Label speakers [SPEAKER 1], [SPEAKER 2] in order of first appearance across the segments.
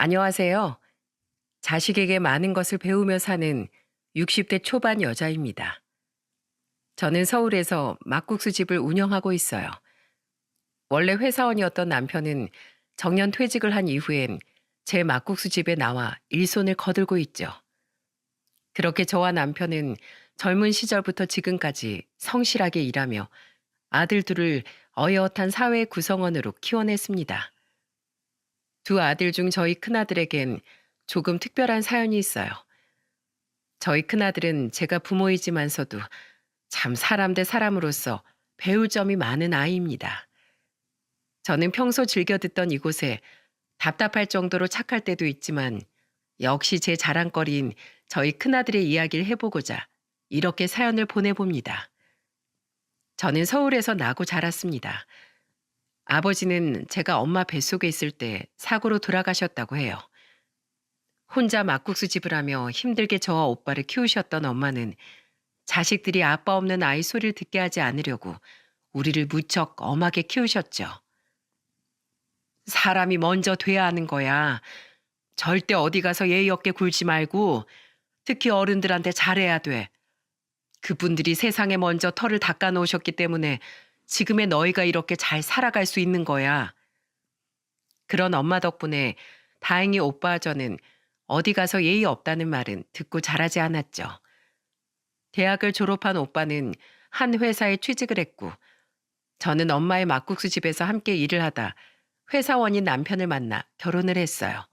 [SPEAKER 1] 안녕하세요. 자식에게 많은 것을 배우며 사는 60대 초반 여자입니다. 저는 서울에서 막국수 집을 운영하고 있어요. 원래 회사원이었던 남편은 정년 퇴직을 한 이후엔 제 막국수 집에 나와 일손을 거들고 있죠. 그렇게 저와 남편은 젊은 시절부터 지금까지 성실하게 일하며 아들 둘을 어엿한 사회 구성원으로 키워냈습니다. 두 아들 중 저희 큰아들에겐 조금 특별한 사연이 있어요. 저희 큰아들은 제가 부모이지만서도 참 사람 대 사람으로서 배울 점이 많은 아이입니다. 저는 평소 즐겨 듣던 이곳에 답답할 정도로 착할 때도 있지만 역시 제 자랑거리인 저희 큰아들의 이야기를 해보고자 이렇게 사연을 보내봅니다. 저는 서울에서 나고 자랐습니다. 아버지는 제가 엄마 뱃속에 있을 때 사고로 돌아가셨다고 해요. 혼자 막국수 집을 하며 힘들게 저와 오빠를 키우셨던 엄마는 자식들이 아빠 없는 아이 소리를 듣게 하지 않으려고 우리를 무척 엄하게 키우셨죠. 사람이 먼저 돼야 하는 거야. 절대 어디 가서 예의 없게 굴지 말고 특히 어른들한테 잘해야 돼. 그분들이 세상에 먼저 털을 닦아 놓으셨기 때문에 지금의 너희가 이렇게 잘 살아갈 수 있는 거야. 그런 엄마 덕분에 다행히 오빠와 저는 어디 가서 예의 없다는 말은 듣고 자라지 않았죠. 대학을 졸업한 오빠는 한 회사에 취직을 했고 저는 엄마의 막국수 집에서 함께 일을 하다 회사원인 남편을 만나 결혼을 했어요.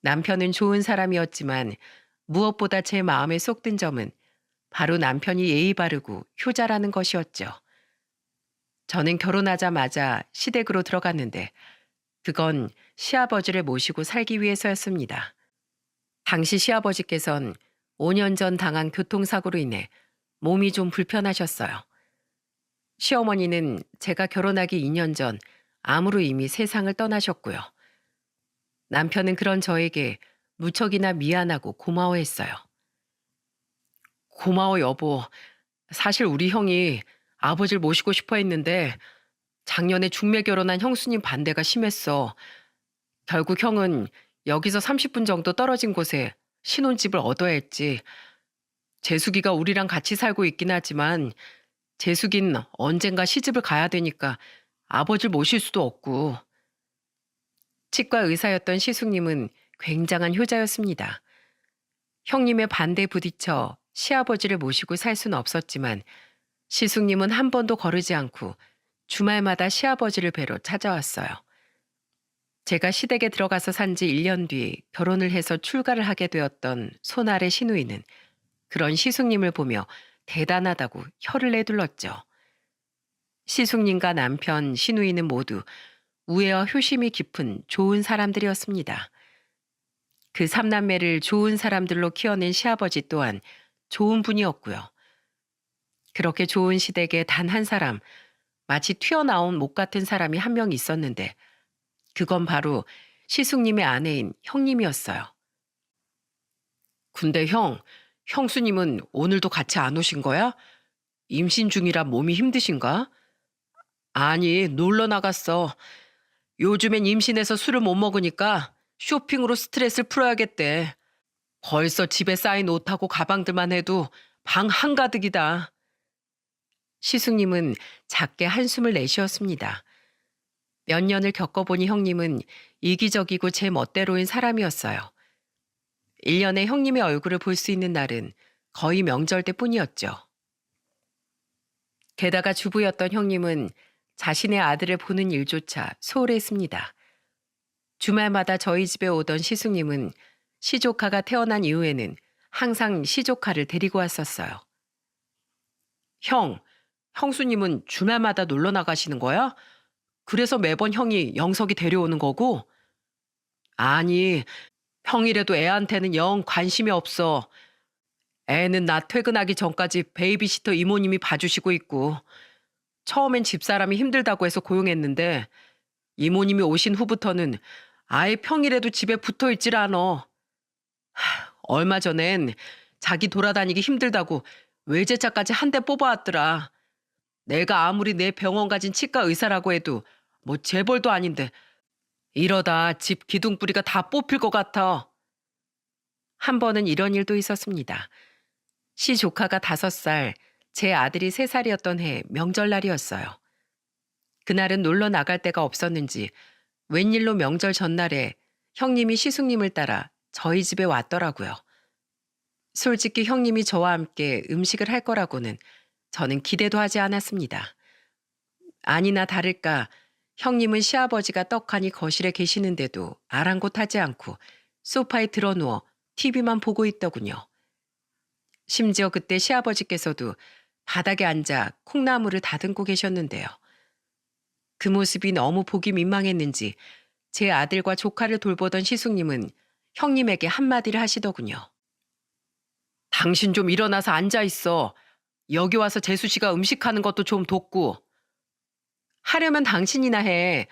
[SPEAKER 1] 남편은 좋은 사람이었지만 무엇보다 제 마음에 쏙 든 점은 바로 남편이 예의 바르고 효자라는 것이었죠. 저는 결혼하자마자 시댁으로 들어갔는데 그건 시아버지를 모시고 살기 위해서였습니다. 당시 시아버지께선 5년 전 당한 교통사고로 인해 몸이 좀 불편하셨어요. 시어머니는 제가 결혼하기 2년 전 암으로 이미 세상을 떠나셨고요. 남편은 그런 저에게 무척이나 미안하고 고마워했어요. 고마워 여보. 사실 우리 형이 아버지를 모시고 싶어 했는데 작년에 중매 결혼한 형수님 반대가 심했어. 결국 형은 여기서 30분 정도 떨어진 곳에 신혼집을 얻어야 했지. 재숙이가 우리랑 같이 살고 있긴 하지만 재숙인 언젠가 시집을 가야 되니까 아버지를 모실 수도 없고. 치과 의사였던 시숙님은 굉장한 효자였습니다. 형님의 반대에 부딪혀 시아버지를 모시고 살 수는 없었지만 시숙님은 한 번도 거르지 않고 주말마다 시아버지를 뵈러 찾아왔어요. 제가 시댁에 들어가서 산 지 1년 뒤 결혼을 해서 출가를 하게 되었던 손아래 시누이는 그런 시숙님을 보며 대단하다고 혀를 내둘렀죠. 시숙님과 남편, 시누이는 모두 우애와 효심이 깊은 좋은 사람들이었습니다. 그 삼남매를 좋은 사람들로 키워낸 시아버지 또한 좋은 분이었고요. 그렇게 좋은 시댁에 단 한 사람, 마치 튀어나온 목 같은 사람이 한 명 있었는데 그건 바로 시숙님의 아내인 형님이었어요. 근데 형수님은 오늘도 같이 안 오신 거야? 임신 중이라 몸이 힘드신가? 아니, 놀러 나갔어. 요즘엔 임신해서 술을 못 먹으니까 쇼핑으로 스트레스를 풀어야겠대. 벌써 집에 쌓인 옷하고 가방들만 해도 방 한가득이다. 시숙님은 작게 한숨을 내쉬었습니다. 몇 년을 겪어보니 형님은 이기적이고 제 멋대로인 사람이었어요. 1년에 형님의 얼굴을 볼 수 있는 날은 거의 명절 때뿐이었죠. 게다가 주부였던 형님은 자신의 아들을 보는 일조차 소홀했습니다. 주말마다 저희 집에 오던 시숙님은 시조카가 태어난 이후에는 항상 시조카를 데리고 왔었어요. 형수님은 주말마다 놀러 나가시는 거야? 그래서 매번 형이 영석이 데려오는 거고? 아니, 평일에도 애한테는 영 관심이 없어. 애는 나 퇴근하기 전까지 베이비시터 이모님이 봐주시고 있고 처음엔 집사람이 힘들다고 해서 고용했는데 이모님이 오신 후부터는 아예 평일에도 집에 붙어있질 않어. 얼마 전엔 자기 돌아다니기 힘들다고 외제차까지 한 대 뽑아왔더라. 내가 아무리 내 병원 가진 치과 의사라고 해도 뭐 재벌도 아닌데 이러다 집 기둥뿌리가 다 뽑힐 것 같아. 한 번은 이런 일도 있었습니다. 시 조카가 5살, 제 아들이 3살이었던 해 명절날이었어요. 그날은 놀러 나갈 데가 없었는지 웬일로 명절 전날에 형님이 시숙님을 따라 저희 집에 왔더라고요. 솔직히 형님이 저와 함께 음식을 할 거라고는 저는 기대도 하지 않았습니다. 아니나 다를까 형님은 시아버지가 떡하니 거실에 계시는데도 아랑곳하지 않고 소파에 드러누워 TV만 보고 있더군요. 심지어 그때 시아버지께서도 바닥에 앉아 콩나물을 다듬고 계셨는데요. 그 모습이 너무 보기 민망했는지 제 아들과 조카를 돌보던 시숙님은 형님에게 한마디를 하시더군요. 당신 좀 일어나서 앉아 있어. 여기 와서 재수 씨가 음식하는 것도 좀 돕고. 하려면 당신이나 해.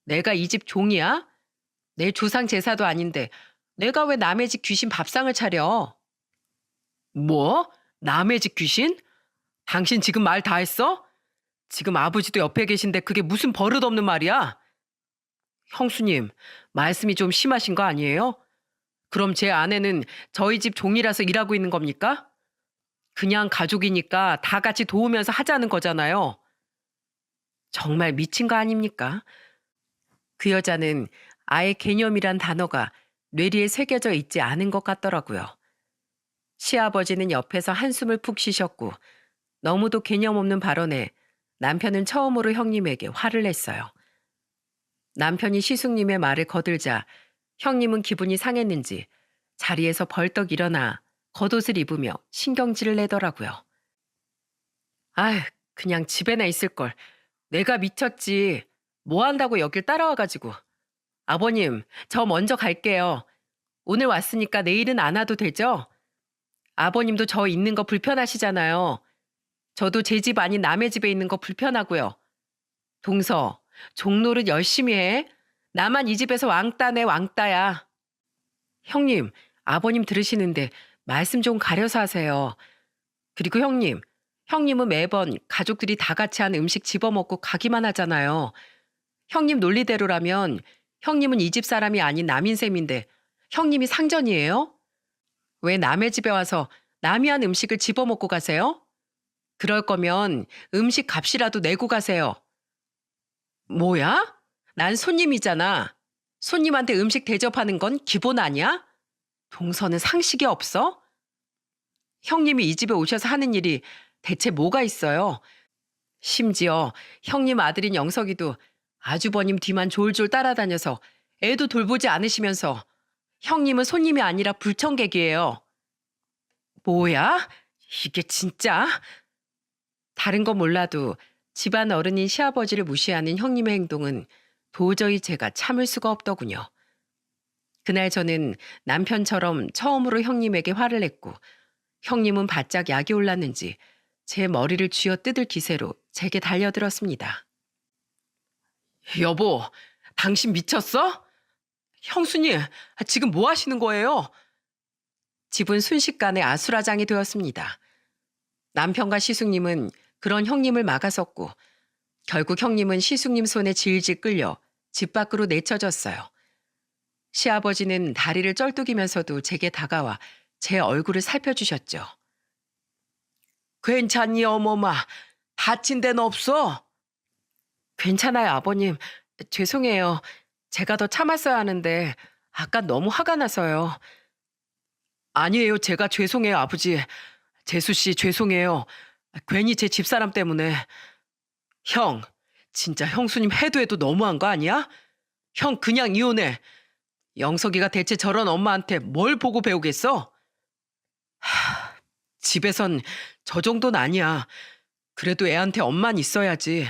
[SPEAKER 1] 내가 이 집 종이야? 내 조상 제사도 아닌데 내가 왜 남의 집 귀신 밥상을 차려? 뭐? 남의 집 귀신? 당신 지금 말 다 했어? 지금 아버지도 옆에 계신데 그게 무슨 버릇없는 말이야? 형수님, 말씀이 좀 심하신 거 아니에요? 그럼 제 아내는 저희 집 종이라서 일하고 있는 겁니까? 그냥 가족이니까 다 같이 도우면서 하자는 거잖아요. 정말 미친 거 아닙니까? 그 여자는 아예 개념이란 단어가 뇌리에 새겨져 있지 않은 것 같더라고요. 시아버지는 옆에서 한숨을 푹 쉬셨고 너무도 개념 없는 발언에 남편은 처음으로 형님에게 화를 냈어요. 남편이 시숙님의 말을 거들자 형님은 기분이 상했는지 자리에서 벌떡 일어나 겉옷을 입으며 신경질을 내더라고요. 아휴, 그냥 집에나 있을 걸. 내가 미쳤지. 뭐 한다고 여길 따라와가지고. 아버님, 저 먼저 갈게요. 오늘 왔으니까 내일은 안 와도 되죠? 아버님도 저 있는 거 불편하시잖아요. 저도 제 집 아닌 남의 집에 있는 거 불편하고요. 동서, 종노릇 열심히 해. 나만 이 집에서 왕따네 왕따야. 형님, 아버님 들으시는데 말씀 좀 가려서 하세요. 그리고 형님은 매번 가족들이 다 같이 한 음식 집어먹고 가기만 하잖아요. 형님 논리대로라면 형님은 이 집 사람이 아닌 남인 셈인데 형님이 상전이에요? 왜 남의 집에 와서 남이 한 음식을 집어먹고 가세요? 그럴 거면 음식 값이라도 내고 가세요. 뭐야? 난 손님이잖아. 손님한테 음식 대접하는 건 기본 아니야? 동서는 상식이 없어? 형님이 이 집에 오셔서 하는 일이 대체 뭐가 있어요? 심지어 형님 아들인 영석이도 아주버님 뒤만 졸졸 따라다녀서 애도 돌보지 않으시면서 형님은 손님이 아니라 불청객이에요. 뭐야? 이게 진짜? 다른 건 몰라도 집안 어른인 시아버지를 무시하는 형님의 행동은 도저히 제가 참을 수가 없더군요. 그날 저는 남편처럼 처음으로 형님에게 화를 냈고 형님은 바짝 약이 올랐는지 제 머리를 쥐어 뜯을 기세로 제게 달려들었습니다. 여보, 당신 미쳤어? 형수님, 지금 뭐 하시는 거예요? 집은 순식간에 아수라장이 되었습니다. 남편과 시숙님은 그런 형님을 막아섰고 결국 형님은 시숙님 손에 질질 끌려 집 밖으로 내쳐졌어요. 시아버지는 다리를 쩔뚝이면서도 제게 다가와 제 얼굴을 살펴주셨죠. 괜찮니 어머마? 다친 데는 없어? 괜찮아요 아버님. 죄송해요. 제가 더 참았어야 하는데 아까 너무 화가 나서요. 아니에요. 제가 죄송해요 아버지. 재수 씨 죄송해요. 괜히 제 집사람 때문에. 형, 진짜 형수님 해도 해도 너무한 거 아니야? 형 그냥 이혼해. 영석이가 대체 저런 엄마한테 뭘 보고 배우겠어? 집에선 저 정도는 아니야. 그래도 애한테 엄만 있어야지.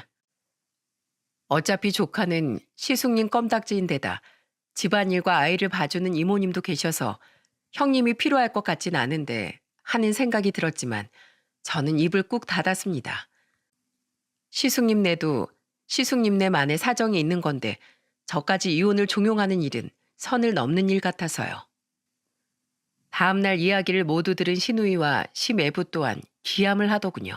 [SPEAKER 1] 어차피 조카는 시숙님 껌딱지인데다 집안일과 아이를 봐주는 이모님도 계셔서 형님이 필요할 것 같진 않은데 하는 생각이 들었지만 저는 입을 꾹 닫았습니다. 시숙님네도 시숙님네만의 사정이 있는 건데 저까지 이혼을 종용하는 일은 선을 넘는 일 같아서요. 다음날 이야기를 모두 들은 시누이와 시매부 또한 기함을 하더군요.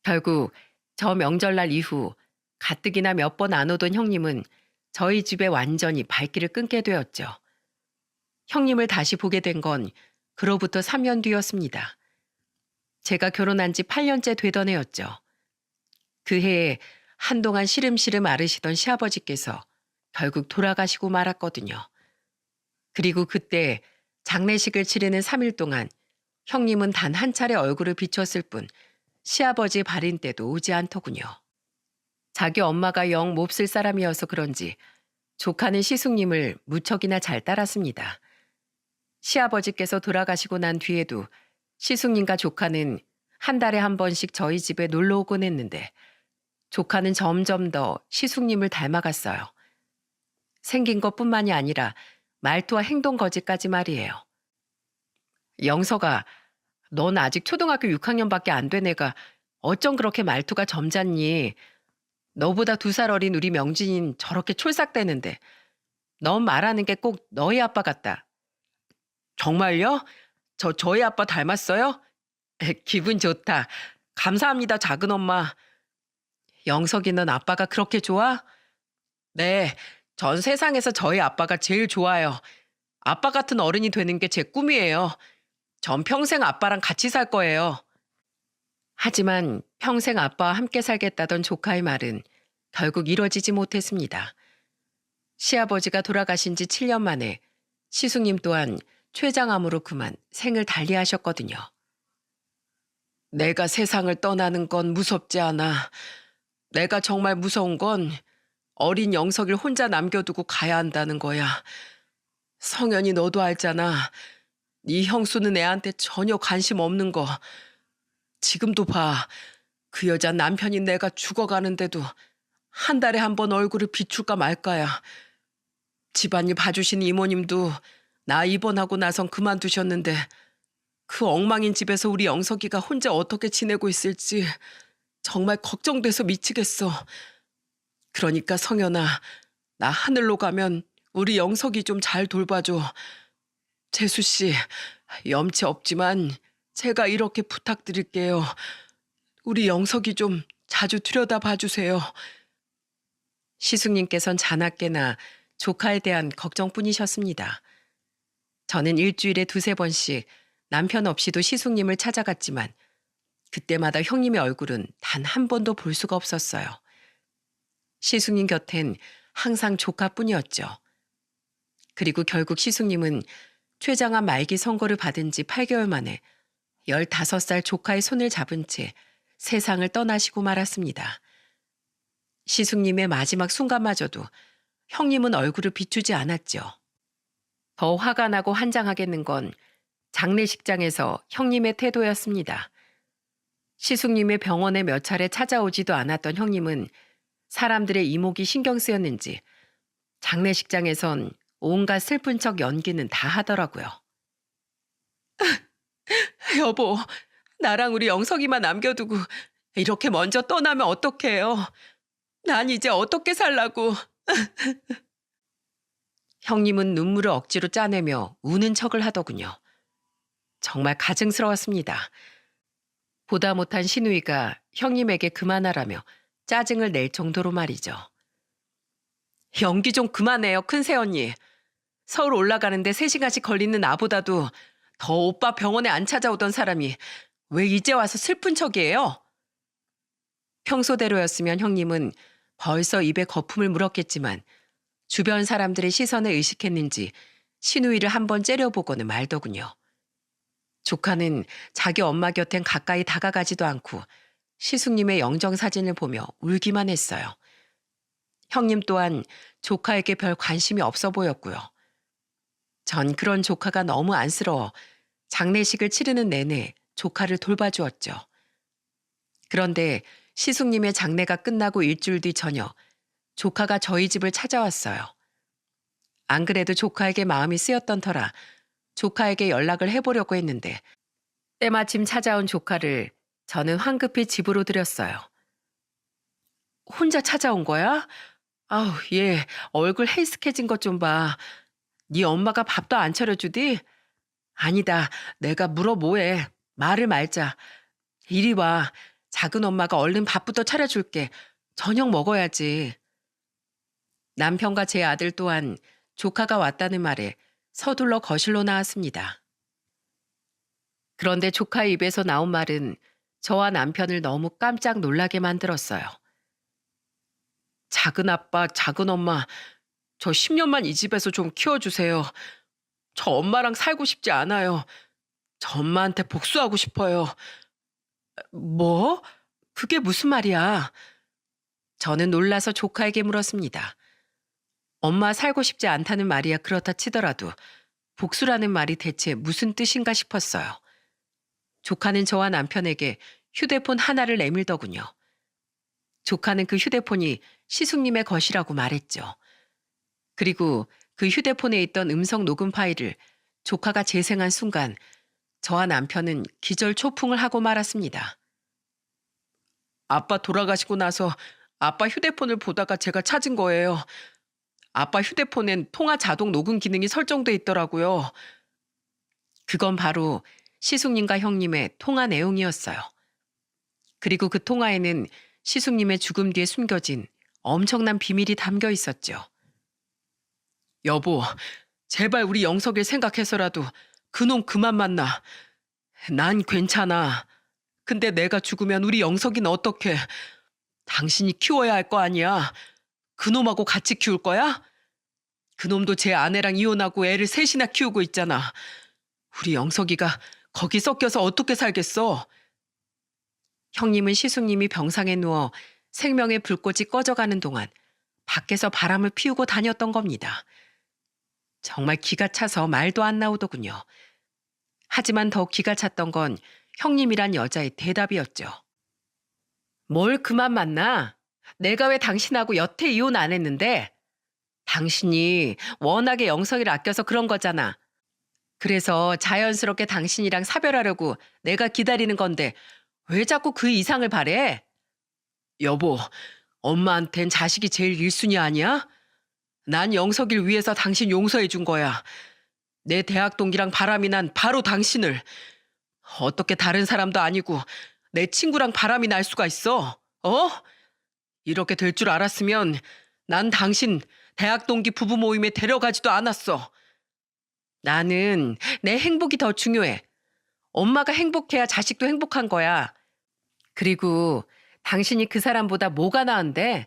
[SPEAKER 1] 결국 저 명절날 이후 가뜩이나 몇 번 안 오던 형님은 저희 집에 완전히 발길을 끊게 되었죠. 형님을 다시 보게 된 건 그로부터 3년 뒤였습니다. 제가 결혼한 지 8년째 되던 해였죠. 그 해에 한동안 시름시름 앓으시던 시아버지께서 결국 돌아가시고 말았거든요. 그리고 그때 장례식을 치르는 3일 동안 형님은 단 한 차례 얼굴을 비췄을 뿐 시아버지 발인 때도 오지 않더군요. 자기 엄마가 영 몹쓸 사람이어서 그런지 조카는 시숙님을 무척이나 잘 따랐습니다. 시아버지께서 돌아가시고 난 뒤에도 시숙님과 조카는 한 달에 한 번씩 저희 집에 놀러 오곤 했는데 조카는 점점 더 시숙님을 닮아갔어요. 생긴 것뿐만이 아니라 말투와 행동 거지까지 말이에요. 영서가, 넌 아직 초등학교 6학년밖에 안 된 애가 어쩜 그렇게 말투가 점잖니? 너보다 2살 어린 우리 명진인 저렇게 촐싹대는데 넌 말하는 게 꼭 너희 아빠 같다. 정말요? 저희 아빠 닮았어요? 기분 좋다. 감사합니다, 작은 엄마. 영석이 넌 아빠가 그렇게 좋아? 네, 전 세상에서 저희 아빠가 제일 좋아요. 아빠 같은 어른이 되는 게 제 꿈이에요. 전 평생 아빠랑 같이 살 거예요. 하지만 평생 아빠와 함께 살겠다던 조카의 말은 결국 이뤄지지 못했습니다. 시아버지가 돌아가신 지 7년 만에 시숙님 또한 췌장암으로 그만 생을 달리하셨거든요. 내가 세상을 떠나는 건 무섭지 않아. 내가 정말 무서운 건 어린 영석이를 혼자 남겨두고 가야 한다는 거야. 성현이 너도 알잖아. 네 형수는 애한테 전혀 관심 없는 거. 지금도 봐. 그 여자 남편인 내가 죽어가는데도 한 달에 한 번 얼굴을 비출까 말까야. 집안일 봐주신 이모님도 나 입원하고 나선 그만두셨는데 그 엉망인 집에서 우리 영석이가 혼자 어떻게 지내고 있을지 정말 걱정돼서 미치겠어. 그러니까 성현아, 나 하늘로 가면 우리 영석이 좀 잘 돌봐줘. 재수 씨, 염치 없지만 제가 이렇게 부탁드릴게요. 우리 영석이 좀 자주 들여다봐 주세요. 시숙님께선 자나깨나 조카에 대한 걱정뿐이셨습니다. 저는 일주일에 2~3번씩 남편 없이도 시숙님을 찾아갔지만 그때마다 형님의 얼굴은 단 한 번도 볼 수가 없었어요. 시숙님 곁엔 항상 조카뿐이었죠. 그리고 결국 시숙님은 췌장암 말기 선고를 받은 지 8개월 만에 15살 조카의 손을 잡은 채 세상을 떠나시고 말았습니다. 시숙님의 마지막 순간마저도 형님은 얼굴을 비추지 않았죠. 더 화가 나고 환장하겠는 건 장례식장에서 형님의 태도였습니다. 시숙님의 병원에 몇 차례 찾아오지도 않았던 형님은 사람들의 이목이 신경 쓰였는지 장례식장에선 온갖 슬픈 척 연기는 다 하더라고요. 여보, 나랑 우리 영석이만 남겨두고 이렇게 먼저 떠나면 어떡해요? 난 이제 어떻게 살라고. 형님은 눈물을 억지로 짜내며 우는 척을 하더군요. 정말 가증스러웠습니다. 보다 못한 시누이가 형님에게 그만하라며 짜증을 낼 정도로 말이죠. 연기 좀 그만해요, 큰새 언니. 서울 올라가는데 3시간씩 걸리는 나보다도 더 오빠 병원에 안 찾아오던 사람이 왜 이제 와서 슬픈 척이에요? 평소대로였으면 형님은 벌써 입에 거품을 물었겠지만 주변 사람들의 시선에 의식했는지 시누이를 한번 째려보고는 말더군요. 조카는 자기 엄마 곁엔 가까이 다가가지도 않고 시숙님의 영정사진을 보며 울기만 했어요. 형님 또한 조카에게 별 관심이 없어 보였고요. 전 그런 조카가 너무 안쓰러워 장례식을 치르는 내내 조카를 돌봐주었죠. 그런데 시숙님의 장례가 끝나고 일주일 뒤 저녁 조카가 저희 집을 찾아왔어요. 안 그래도 조카에게 마음이 쓰였던 터라 조카에게 연락을 해보려고 했는데 때마침 찾아온 조카를 저는 황급히 집으로 들였어요. 혼자 찾아온 거야? 아우, 얘 얼굴 헤이스케진 것 좀 봐. 네 엄마가 밥도 안 차려주디? 아니다, 내가 물어 뭐해. 말을 말자. 이리 와. 작은 엄마가 얼른 밥부터 차려줄게. 저녁 먹어야지. 남편과 제 아들 또한 조카가 왔다는 말에 서둘러 거실로 나왔습니다. 그런데 조카의 입에서 나온 말은 저와 남편을 너무 깜짝 놀라게 만들었어요. 작은 아빠, 작은 엄마, 저 10년만 이 집에서 좀 키워주세요. 저 엄마랑 살고 싶지 않아요. 저 엄마한테 복수하고 싶어요. 뭐? 그게 무슨 말이야? 저는 놀라서 조카에게 물었습니다. 엄마 살고 싶지 않다는 말이야 그렇다 치더라도 복수라는 말이 대체 무슨 뜻인가 싶었어요. 조카는 저와 남편에게 휴대폰 하나를 내밀더군요. 조카는 그 휴대폰이 시숙님의 것이라고 말했죠. 그리고 그 휴대폰에 있던 음성 녹음 파일을 조카가 재생한 순간 저와 남편은 기절 초풍을 하고 말았습니다. 아빠 돌아가시고 나서 아빠 휴대폰을 보다가 제가 찾은 거예요. 아빠 휴대폰엔 통화 자동 녹음 기능이 설정돼 있더라고요. 그건 바로 시숙님과 형님의 통화 내용이었어요. 그리고 그 통화에는 시숙님의 죽음 뒤에 숨겨진 엄청난 비밀이 담겨 있었죠. 여보, 제발 우리 영석을 생각해서라도 그놈 그만 만나. 난 괜찮아. 근데 내가 죽으면 우리 영석이는 어떡해? 당신이 키워야 할 거 아니야. 그놈하고 같이 키울 거야? 그놈도 제 아내랑 이혼하고 애를 셋이나 키우고 있잖아. 우리 영석이가 거기 섞여서 어떻게 살겠어? 형님은 시숙님이 병상에 누워 생명의 불꽃이 꺼져가는 동안 밖에서 바람을 피우고 다녔던 겁니다. 정말 기가 차서 말도 안 나오더군요. 하지만 더 기가 찼던 건 형님이란 여자의 대답이었죠. 뭘 그만 만나? 내가 왜 당신하고 여태 이혼 안 했는데? 당신이 워낙에 영석이를 아껴서 그런 거잖아. 그래서 자연스럽게 당신이랑 사별하려고 내가 기다리는 건데 왜 자꾸 그 이상을 바래? 여보, 엄마한텐 자식이 제일 1순위 아니야? 난 영석이를 위해서 당신 용서해 준 거야. 내 대학 동기랑 바람이 난 바로 당신을. 어떻게 다른 사람도 아니고 내 친구랑 바람이 날 수가 있어? 어? 이렇게 될 줄 알았으면 난 당신 대학 동기 부부 모임에 데려가지도 않았어. 나는 내 행복이 더 중요해. 엄마가 행복해야 자식도 행복한 거야. 그리고 당신이 그 사람보다 뭐가 나은데?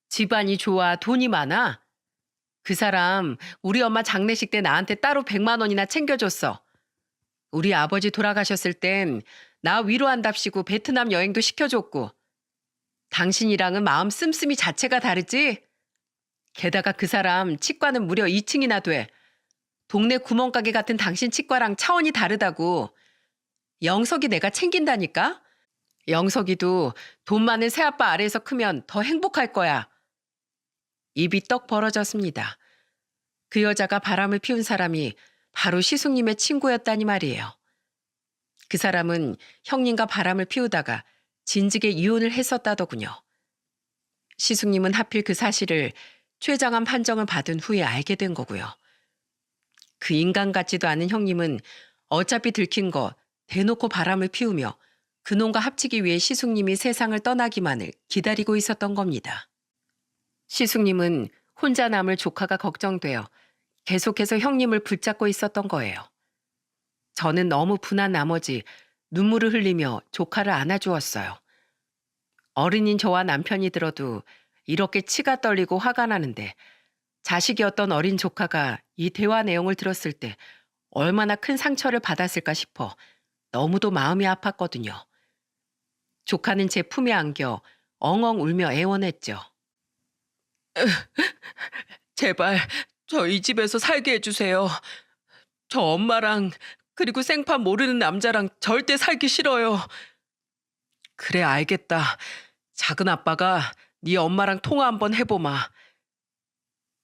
[SPEAKER 1] 집안이 좋아, 돈이 많아? 그 사람 우리 엄마 장례식 때 나한테 따로 100만 원이나 챙겨줬어. 우리 아버지 돌아가셨을 땐 나 위로한답시고 베트남 여행도 시켜줬고. 당신이랑은 마음 씀씀이 자체가 다르지? 게다가 그 사람 치과는 무려 2층이나 돼. 동네 구멍가게 같은 당신 치과랑 차원이 다르다고. 영석이 내가 챙긴다니까? 영석이도 돈 많은 새아빠 아래에서 크면 더 행복할 거야. 입이 떡 벌어졌습니다. 그 여자가 바람을 피운 사람이 바로 시숙님의 친구였다니 말이에요. 그 사람은 형님과 바람을 피우다가 진즉에 이혼을 했었다더군요. 시숙님은 하필 그 사실을 최장암 판정을 받은 후에 알게 된 거고요. 그 인간 같지도 않은 형님은 어차피 들킨 거 대놓고 바람을 피우며 그놈과 합치기 위해 시숙님이 세상을 떠나기만을 기다리고 있었던 겁니다. 시숙님은 혼자 남을 조카가 걱정되어 계속해서 형님을 붙잡고 있었던 거예요. 저는 너무 분한 나머지 눈물을 흘리며 조카를 안아주었어요. 어른인 저와 남편이 들어도 이렇게 치가 떨리고 화가 나는데 자식이었던 어린 조카가 이 대화 내용을 들었을 때 얼마나 큰 상처를 받았을까 싶어 너무도 마음이 아팠거든요. 조카는 제 품에 안겨 엉엉 울며 애원했죠. 제발 저 이 집에서 살게 해주세요. 저 엄마랑 그리고 생판 모르는 남자랑 절대 살기 싫어요. 그래 알겠다. 작은 아빠가 네 엄마랑 통화 한번 해보마.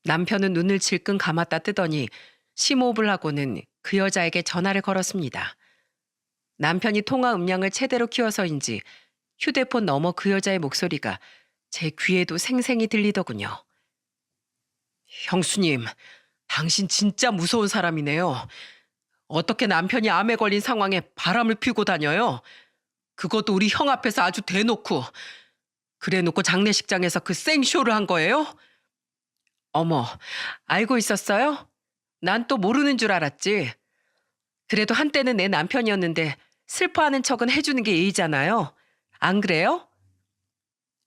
[SPEAKER 1] 남편은 눈을 질끈 감았다 뜨더니 심호흡을 하고는 그 여자에게 전화를 걸었습니다. 남편이 통화 음량을 최대로 키워서인지 휴대폰 너머 그 여자의 목소리가 제 귀에도 생생히 들리더군요. 형수님, 당신 진짜 무서운 사람이네요. 어떻게 남편이 암에 걸린 상황에 바람을 피우고 다녀요? 그것도 우리 형 앞에서 아주 대놓고. 그래놓고 장례식장에서 그 생쇼를 한 거예요? 어머, 알고 있었어요? 난 또 모르는 줄 알았지. 그래도 한때는 내 남편이었는데 슬퍼하는 척은 해주는 게 예의잖아요. 안 그래요?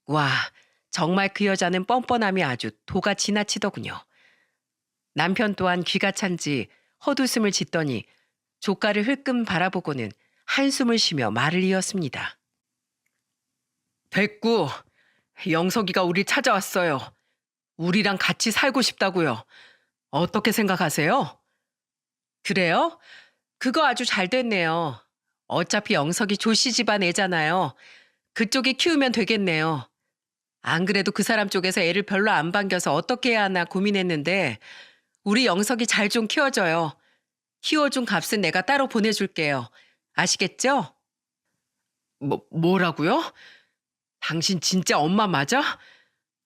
[SPEAKER 1] 와, 정말 그 여자는 뻔뻔함이 아주 도가 지나치더군요. 남편 또한 귀가 찬지 헛웃음을 짓더니 조카를 흘끔 바라보고는 한숨을 쉬며 말을 이었습니다. 됐고, 영석이가 우리 찾아왔어요. 우리랑 같이 살고 싶다고요. 어떻게 생각하세요? 그래요? 그거 아주 잘 됐네요. 어차피 영석이 조씨 집안 애잖아요. 그쪽이 키우면 되겠네요. 안 그래도 그 사람 쪽에서 애를 별로 안 반겨서 어떻게 해야 하나 고민했는데 우리 영석이 잘 좀 키워줘요. 키워준 값은 내가 따로 보내줄게요. 아시겠죠? 뭐라고요? 당신 진짜 엄마 맞아?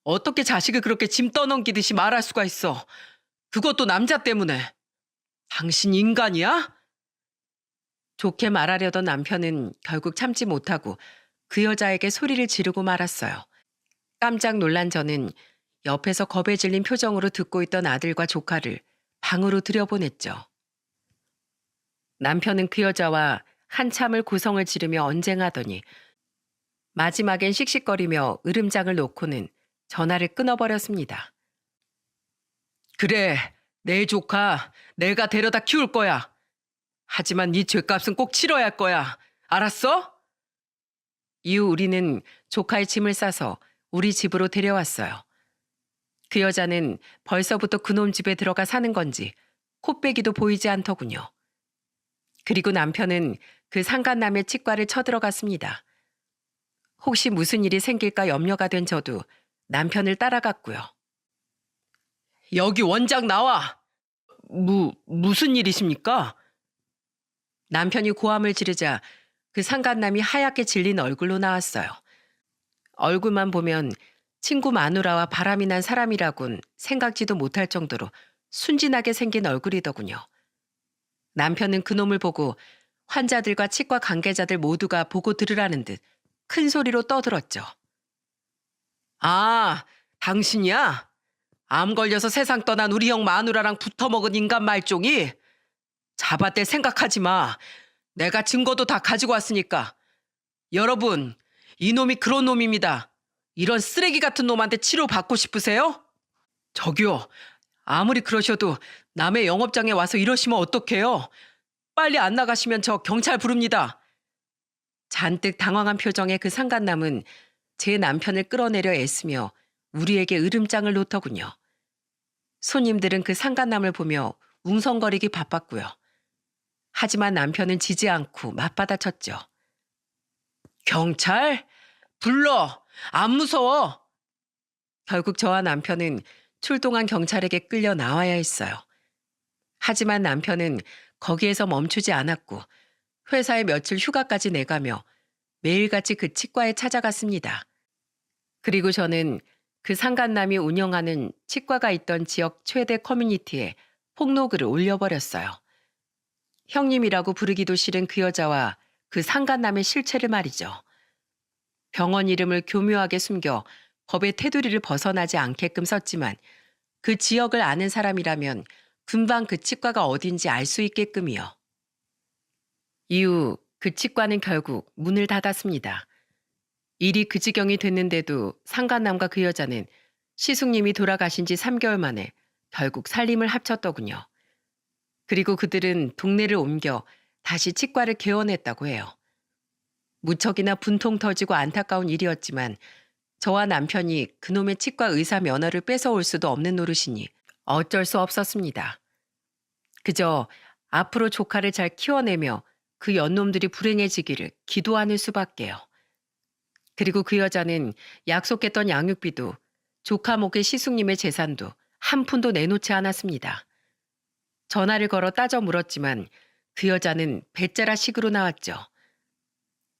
[SPEAKER 1] 어떻게 자식을 그렇게 짐 떠넘기듯이 말할 수가 있어? 그것도 남자 때문에. 당신 인간이야? 좋게 말하려던 남편은 결국 참지 못하고 그 여자에게 소리를 지르고 말았어요. 깜짝 놀란 저는 옆에서 겁에 질린 표정으로 듣고 있던 아들과 조카를 방으로 들여보냈죠. 남편은 그 여자와 한참을 고성을 지르며 언쟁하더니 마지막엔 씩씩거리며 으름장을 놓고는 전화를 끊어버렸습니다. 그래, 내 조카 내가 데려다 키울 거야. 하지만 네 죗값은 꼭 치러야 할 거야. 알았어? 이후 우리는 조카의 짐을 싸서 우리 집으로 데려왔어요. 그 여자는 벌써부터 그놈 집에 들어가 사는 건지 코빼기도 보이지 않더군요. 그리고 남편은 그 상간남의 치과를 쳐들어갔습니다. 혹시 무슨 일이 생길까 염려가 된 저도 남편을 따라갔고요. 여기 원장 나와! 무슨 일이십니까? 남편이 고함을 지르자 그 상간남이 하얗게 질린 얼굴로 나왔어요. 얼굴만 보면 친구 마누라와 바람이 난 사람이라곤 생각지도 못할 정도로 순진하게 생긴 얼굴이더군요. 남편은 그놈을 보고 환자들과 치과 관계자들 모두가 보고 들으라는 듯 큰 소리로 떠들었죠. 아, 당신이야? 암 걸려서 세상 떠난 우리 형 마누라랑 붙어먹은 인간 말종이? 잡아댈 생각하지 마. 내가 증거도 다 가지고 왔으니까. 여러분, 이놈이 그런 놈입니다. 이런 쓰레기 같은 놈한테 치료받고 싶으세요? 저기요, 아무리 그러셔도 남의 영업장에 와서 이러시면 어떡해요? 빨리 안 나가시면 저 경찰 부릅니다. 잔뜩 당황한 표정의 그 상간남은 제 남편을 끌어내려 애쓰며 우리에게 으름장을 놓더군요. 손님들은 그 상간남을 보며 웅성거리기 바빴고요. 하지만 남편은 지지 않고 맞받아쳤죠. 경찰? 불러! 안 무서워! 결국 저와 남편은 출동한 경찰에게 끌려 나와야 했어요. 하지만 남편은 거기에서 멈추지 않았고 회사에 며칠 휴가까지 내가며 매일같이 그 치과에 찾아갔습니다. 그리고 저는 그 상간남이 운영하는 치과가 있던 지역 최대 커뮤니티에 폭로글을 올려버렸어요. 형님이라고 부르기도 싫은 그 여자와 그 상간남의 실체를 말이죠. 병원 이름을 교묘하게 숨겨 법의 테두리를 벗어나지 않게끔 썼지만 그 지역을 아는 사람이라면 금방 그 치과가 어딘지 알 수 있게끔이요. 이후 그 치과는 결국 문을 닫았습니다. 일이 그 지경이 됐는데도 상간남과 그 여자는 시숙님이 돌아가신 지 3개월 만에 결국 살림을 합쳤더군요. 그리고 그들은 동네를 옮겨 다시 치과를 개원했다고 해요. 무척이나 분통 터지고 안타까운 일이었지만 저와 남편이 그놈의 치과 의사 면허를 뺏어올 수도 없는 노릇이니 어쩔 수 없었습니다. 그저 앞으로 조카를 잘 키워내며 그 연놈들이 불행해지기를 기도하는 수밖에요. 그리고 그 여자는 약속했던 양육비도 조카 목의 시숙님의 재산도 한 푼도 내놓지 않았습니다. 전화를 걸어 따져 물었지만 그 여자는 배째라 식으로 나왔죠.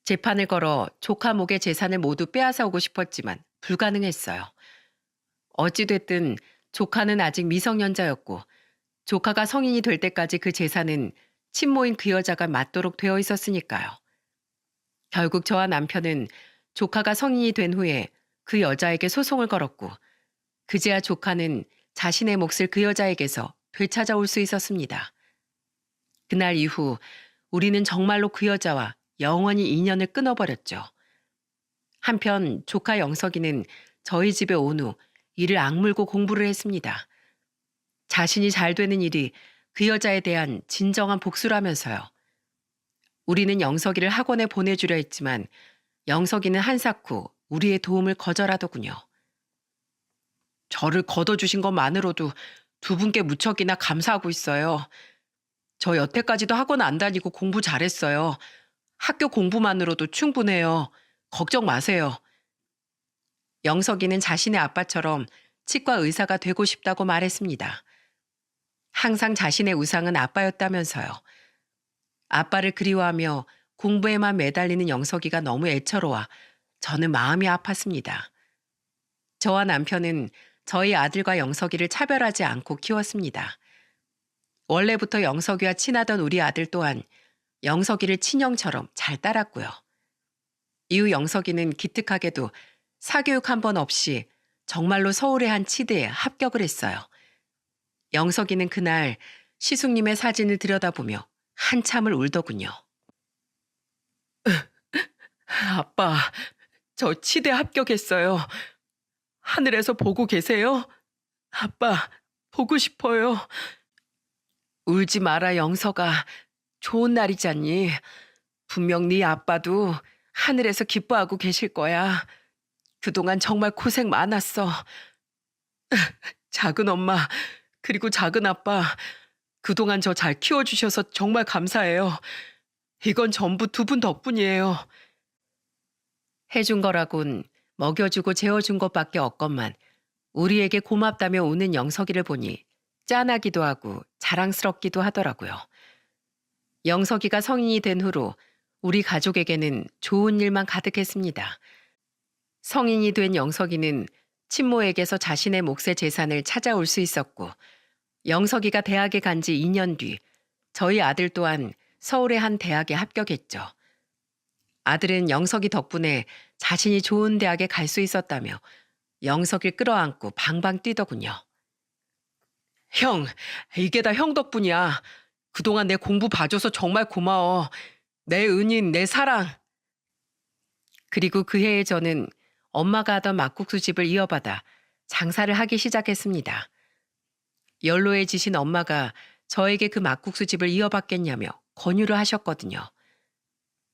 [SPEAKER 1] 재판을 걸어 조카 목의 재산을 모두 빼앗아 오고 싶었지만 불가능했어요. 어찌됐든 조카는 아직 미성년자였고 조카가 성인이 될 때까지 그 재산은 친모인 그 여자가 맡도록 되어 있었으니까요. 결국 저와 남편은 조카가 성인이 된 후에 그 여자에게 소송을 걸었고 그제야 조카는 자신의 몫을 그 여자에게서 되찾아올 수 있었습니다. 그날 이후 우리는 정말로 그 여자와 영원히 인연을 끊어버렸죠. 한편 조카 영석이는 저희 집에 온 후 이를 악물고 공부를 했습니다. 자신이 잘 되는 일이 그 여자에 대한 진정한 복수라면서요. 우리는 영석이를 학원에 보내주려 했지만 영석이는 한사코 우리의 도움을 거절하더군요. 저를 걷어주신 것만으로도 두 분께 무척이나 감사하고 있어요. 저 여태까지도 학원 안 다니고 공부 잘했어요. 학교 공부만으로도 충분해요. 걱정 마세요. 영석이는 자신의 아빠처럼 치과 의사가 되고 싶다고 말했습니다. 항상 자신의 우상은 아빠였다면서요. 아빠를 그리워하며 공부에만 매달리는 영석이가 너무 애처로워 저는 마음이 아팠습니다. 저와 남편은 저희 아들과 영석이를 차별하지 않고 키웠습니다. 원래부터 영석이와 친하던 우리 아들 또한 영석이를 친형처럼 잘 따랐고요. 이후 영석이는 기특하게도 사교육 한 번 없이 정말로 서울의 한 치대에 합격을 했어요. 영석이는 그날 시숙님의 사진을 들여다보며 한참을 울더군요. 아빠, 저 치대 합격했어요. 하늘에서 보고 계세요? 아빠, 보고 싶어요. 울지 마라, 영석아. 좋은 날이잖니. 분명 네 아빠도 하늘에서 기뻐하고 계실 거야. 그동안 정말 고생 많았어. 작은 엄마, 그리고 작은 아빠, 그동안 저 잘 키워주셔서 정말 감사해요. 이건 전부 두 분 덕분이에요. 해준 거라곤 먹여주고 재워준 것밖에 없건만 우리에게 고맙다며 우는 영석이를 보니 짠하기도 하고 자랑스럽기도 하더라고요. 영석이가 성인이 된 후로 우리 가족에게는 좋은 일만 가득했습니다. 성인이 된 영석이는 친모에게서 자신의 몫의 재산을 찾아올 수 있었고 영석이가 대학에 간 지 2년 뒤 저희 아들 또한 서울의 한 대학에 합격했죠. 아들은 영석이 덕분에 자신이 좋은 대학에 갈 수 있었다며 영석이를 끌어안고 방방 뛰더군요. 형, 이게 다 형 덕분이야. 그동안 내 공부 봐줘서 정말 고마워. 내 은인, 내 사랑. 그리고 그 해에 저는 엄마가 하던 막국수 집을 이어받아 장사를 하기 시작했습니다. 연로해지신 엄마가 저에게 그 막국수 집을 이어받겠냐며 권유를 하셨거든요.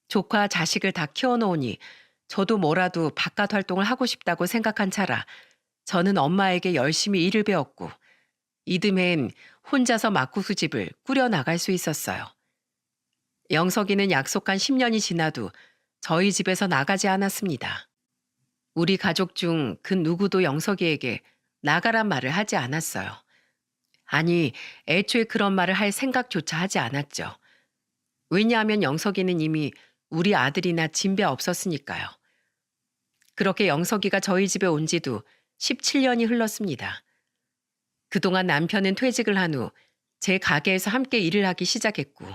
[SPEAKER 1] 조카 자식을 다 키워놓으니 저도 뭐라도 바깥 활동을 하고 싶다고 생각한 차라 저는 엄마에게 열심히 일을 배웠고 이듬해엔 혼자서 막국수 집을 꾸려나갈 수 있었어요. 영석이는 약속한 10년이 지나도 저희 집에서 나가지 않았습니다. 우리 가족 중 그 누구도 영석이에게 나가란 말을 하지 않았어요. 아니, 애초에 그런 말을 할 생각조차 하지 않았죠. 왜냐하면 영석이는 이미 우리 아들이나 진배 없었으니까요. 그렇게 영석이가 저희 집에 온 지도 17년이 흘렀습니다. 그동안 남편은 퇴직을 한 후 제 가게에서 함께 일을 하기 시작했고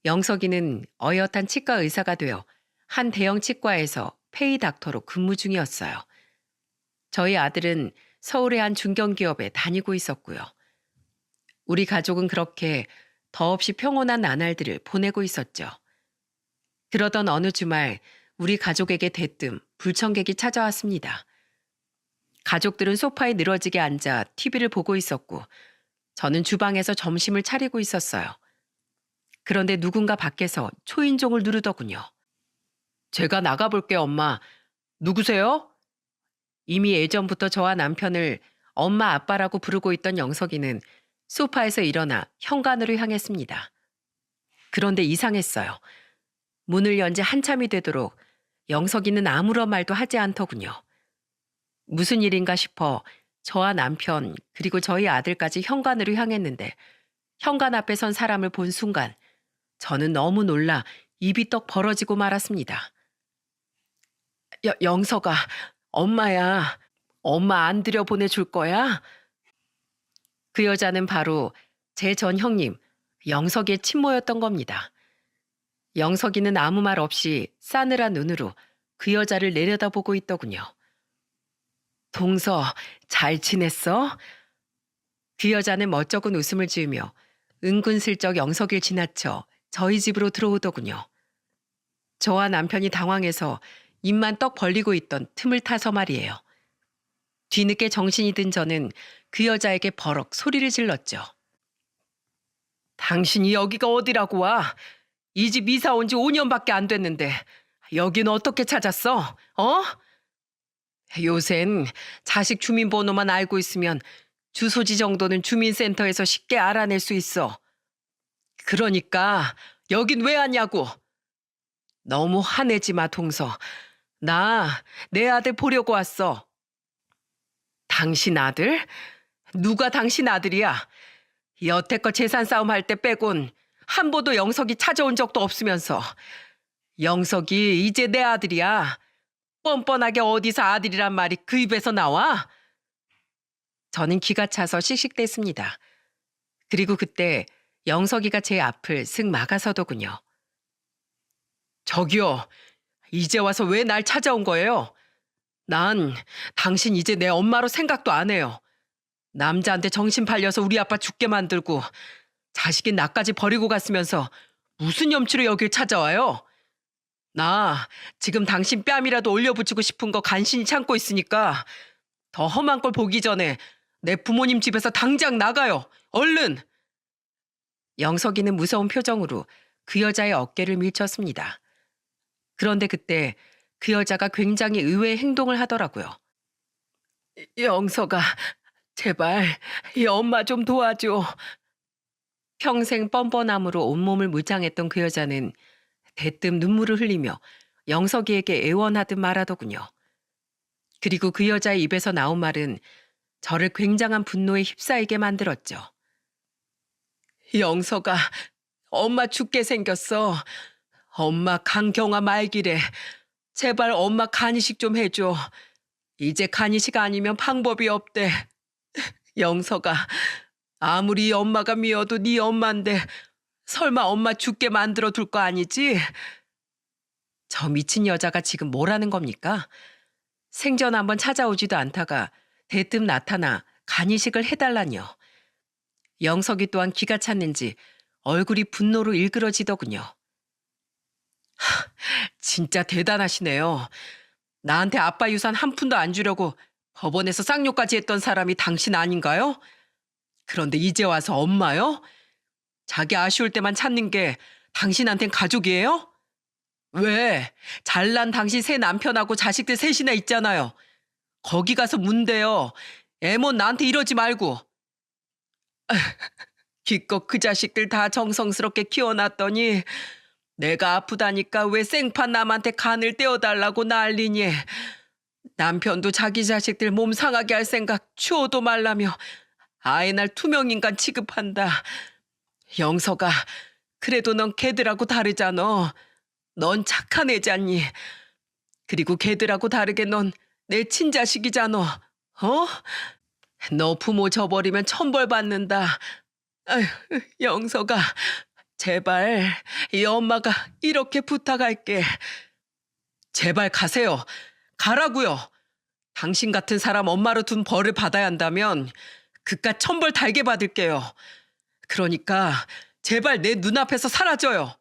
[SPEAKER 1] 영석이는 어엿한 치과 의사가 되어 한 대형 치과에서 페이 닥터로 근무 중이었어요. 저희 아들은 서울의 한 중견기업에 다니고 있었고요. 우리 가족은 그렇게 더없이 평온한 나날들을 보내고 있었죠. 그러던 어느 주말 우리 가족에게 대뜸 불청객이 찾아왔습니다. 가족들은 소파에 늘어지게 앉아 TV를 보고 있었고 저는 주방에서 점심을 차리고 있었어요. 그런데 누군가 밖에서 초인종을 누르더군요. 제가 나가볼게, 엄마. 누구세요? 이미 예전부터 저와 남편을 엄마 아빠라고 부르고 있던 영석이는 소파에서 일어나 현관으로 향했습니다. 그런데 이상했어요. 문을 연 지 한참이 되도록 영석이는 아무런 말도 하지 않더군요. 무슨 일인가 싶어 저와 남편 그리고 저희 아들까지 현관으로 향했는데 현관 앞에 선 사람을 본 순간 저는 너무 놀라 입이 떡 벌어지고 말았습니다. 영석아, 엄마야. 엄마 안 들여보내줄 거야? 그 여자는 바로 제 전 형님 영석이의 친모였던 겁니다. 영석이는 아무 말 없이 싸늘한 눈으로 그 여자를 내려다보고 있더군요. 동서, 잘 지냈어? 그 여자는 멋쩍은 웃음을 지으며 은근슬쩍 영석이를 지나쳐 저희 집으로 들어오더군요. 저와 남편이 당황해서 입만 떡 벌리고 있던 틈을 타서 말이에요. 뒤늦게 정신이 든 저는 그 여자에게 버럭 소리를 질렀죠. 당신이 여기가 어디라고 와? 이 집 이사 온 지 5년밖에 안 됐는데 여기는 어떻게 찾았어? 어? 요샌 자식 주민번호만 알고 있으면 주소지 정도는 주민센터에서 쉽게 알아낼 수 있어. 그러니까 여긴 왜 왔냐고. 너무 화내지 마, 동서. 나 내 아들 보려고 왔어. 당신 아들? 누가 당신 아들이야? 여태껏 재산 싸움 할 때 빼곤 한 번도 영석이 찾아온 적도 없으면서. 영석이 이제 내 아들이야. 뻔뻔하게 어디서 아들이란 말이 그 입에서 나와? 저는 기가 차서 씩씩댔습니다. 그리고 그때 영석이가 제 앞을 슥 막아서더군요. 저기요, 이제 와서 왜 날 찾아온 거예요? 난 당신 이제 내 엄마로 생각도 안 해요. 남자한테 정신 팔려서 우리 아빠 죽게 만들고 자식인 나까지 버리고 갔으면서 무슨 염치로 여길 찾아와요? 나 지금 당신 뺨이라도 올려붙이고 싶은 거 간신히 참고 있으니까 더 험한 걸 보기 전에 내 부모님 집에서 당장 나가요. 얼른! 영석이는 무서운 표정으로 그 여자의 어깨를 밀쳤습니다. 그런데 그때 그 여자가 굉장히 의외의 행동을 하더라고요. 영석아, 제발 이 엄마 좀 도와줘. 평생 뻔뻔함으로 온몸을 무장했던 그 여자는 대뜸 눈물을 흘리며 영석이에게 애원하듯 말하더군요. 그리고 그 여자의 입에서 나온 말은 저를 굉장한 분노에 휩싸이게 만들었죠. 영석아, 엄마 죽게 생겼어. 엄마 강경화 말기래. 제발 엄마 간이식 좀 해줘. 이제 간이식 아니면 방법이 없대. 영석아, 아무리 엄마가 미워도 네 엄마인데 설마 엄마 죽게 만들어 둘 거 아니지? 저 미친 여자가 지금 뭐라는 겁니까? 생전 한번 찾아오지도 않다가 대뜸 나타나 간이식을 해달라뇨. 영석이 또한 기가 찼는지 얼굴이 분노로 일그러지더군요. 진짜 대단하시네요. 나한테 아빠 유산 한 푼도 안 주려고 법원에서 쌍욕까지 했던 사람이 당신 아닌가요? 그런데 이제 와서 엄마요? 자기 아쉬울 때만 찾는 게 당신한텐 가족이에요? 왜? 잘난 당신 새 남편하고 자식들 셋이나 있잖아요. 거기 가서 문대요. 애몬 나한테 이러지 말고. 기껏 그 자식들 다 정성스럽게 키워놨더니 내가 아프다니까 왜 생판 남한테 간을 떼어달라고 난리니. 남편도 자기 자식들 몸 상하게 할 생각 추워도 말라며 아예 날 투명인간 취급한다. 영석아, 그래도 넌 걔들하고 다르잖아. 넌 착한 애잖니. 그리고 걔들하고 다르게 넌 내 친자식이잖아. 어? 너 부모 저버리면 천벌 받는다. 아휴, 영석아, 제발 이 엄마가 이렇게 부탁할게. 제발 가세요. 가라고요. 당신 같은 사람 엄마로 둔 벌을 받아야 한다면 그깟 천벌 달게 받을게요. 그러니까 제발 내 눈앞에서 사라져요.